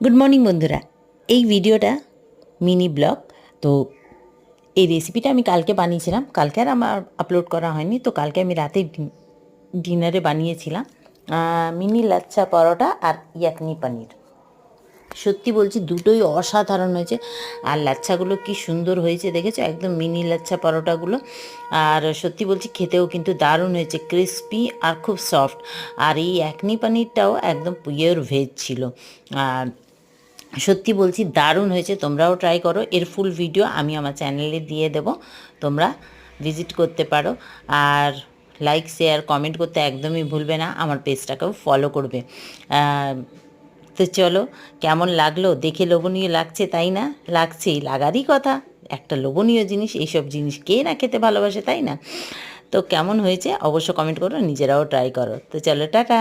Good morning বন্ধুরা, এই ভিডিওটা মিনি ব্লগ। তো এই রেসিপিটা আমি কালকে বানিয়েছিলাম, কালকে আর আমার আপলোড করা হয়নি। তো কালকে আমি রাতে ডিনারে বানিয়েছিলাম মিনি লাচ্ছা পরোটা আর ইয়াকনি পনির। সত্যি বলছি দুটোই অসাধারণ হয়েছে। আর লাচ্ছাগুলো কি সুন্দর হয়েছে দেখেছো, একদম মিনি লাচ্ছা পরোটাগুলো। আর সত্যি বলছি খেতেও কিন্তু দারুণ হয়েছে, ক্রিস্পি আর খুব সফট। আর এই ইয়াকনি পনিরটাও একদম পিওর ভেজ ছিল। আর সত্যি বলছি দারুণ হয়েছে, তোমরাও ট্রাই করো। এর ফুল ভিডিও আমি আমার চ্যানেলে দিয়ে দেব, তোমরা ভিজিট করতে পারো। আর লাইক শেয়ার কমেন্ট করতে একদমই ভুলবে না, আমার পেজটাকেও ফলো করবে। তো চলো, কেমন লাগলো? দেখে লোভনীয় লাগছে তাই না? লাগছেই, লাগারই কথা। একটা লোভনীয় জিনিস, এইসব জিনিস কে না খেতে ভালোবাসে তাই না? তো কেমন হয়েছে অবশ্য কমেন্ট করো, নিজেরাও ট্রাই করো। তো চলো, টাটা।